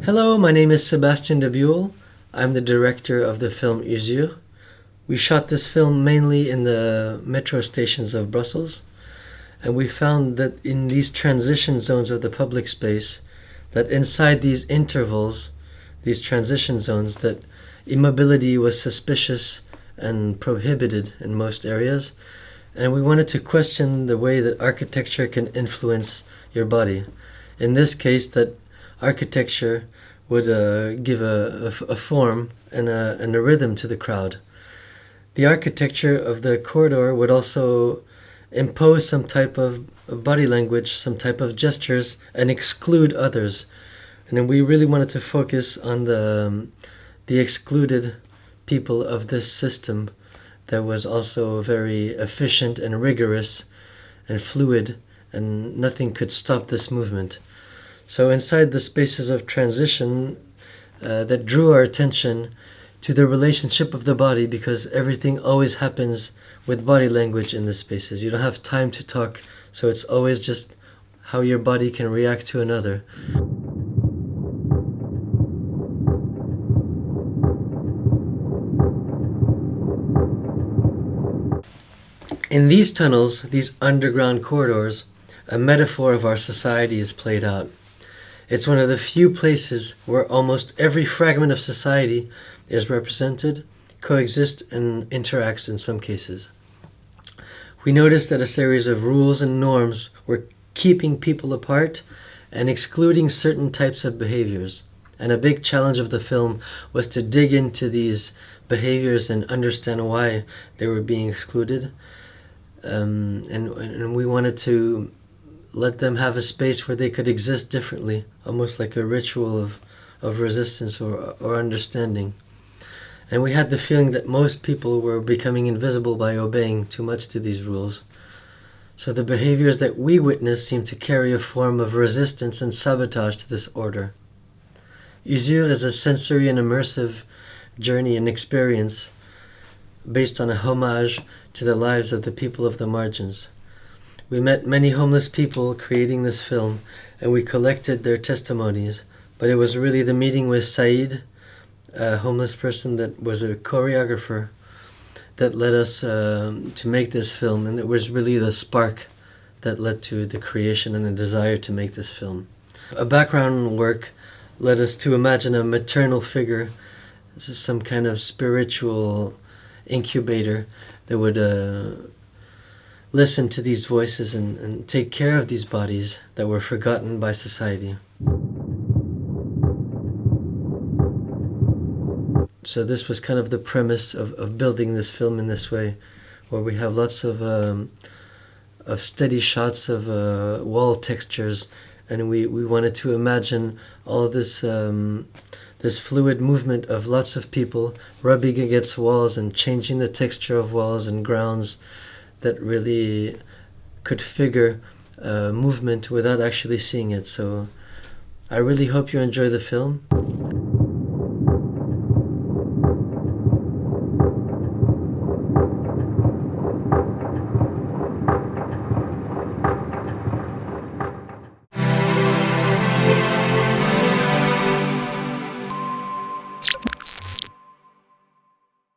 Hello, my name is Sebastien de Buyl. I'm the director of the film Usures. We shot this film mainly in the metro stations of Brussels, and we found that in these transition zones of the public space, that inside these intervals, these transition zones, that immobility was suspicious and prohibited in most areas, and we wanted to question the way that architecture can influence your body. In this case, that architecture would give a form and a rhythm to the crowd. The architecture of the corridor would also impose some type of body language, some type of gestures, and exclude others. And then we really wanted to focus on the excluded people of this system that was also very efficient and rigorous and fluid, and nothing could stop this movement. So inside the spaces of transition that drew our attention to the relationship of the body, because everything always happens with body language in the spaces. You don't have time to talk, so it's always just how your body can react to another. In these tunnels, these underground corridors, a metaphor of our society is played out. It's one of the few places where almost every fragment of society is represented, coexists, and interacts in some cases. We noticed that a series of rules and norms were keeping people apart and excluding certain types of behaviors. And a big challenge of the film was to dig into these behaviors and understand why they were being excluded. And we wanted to let them have a space where they could exist differently, almost like a ritual of resistance or understanding. And we had the feeling that most people were becoming invisible by obeying too much to these rules. So the behaviors that we witnessed seemed to carry a form of resistance and sabotage to this order. Usures is a sensory and immersive journey and experience based on a homage to the lives of the people of the margins. We met many homeless people creating this film, and we collected their testimonies, but it was really the meeting with Said, a homeless person that was a choreographer, that led us to make this film, and it was really the spark that led to the creation and the desire to make this film. A background work led us to imagine a maternal figure, some kind of spiritual incubator that would listen to these voices and take care of these bodies that were forgotten by society. So this was kind of the premise of building this film in this way, where we have lots of steady shots of wall textures, and we wanted to imagine all this this fluid movement of lots of people rubbing against walls and changing the texture of walls and grounds that really could figure movement without actually seeing it. So I really hope you enjoy the film.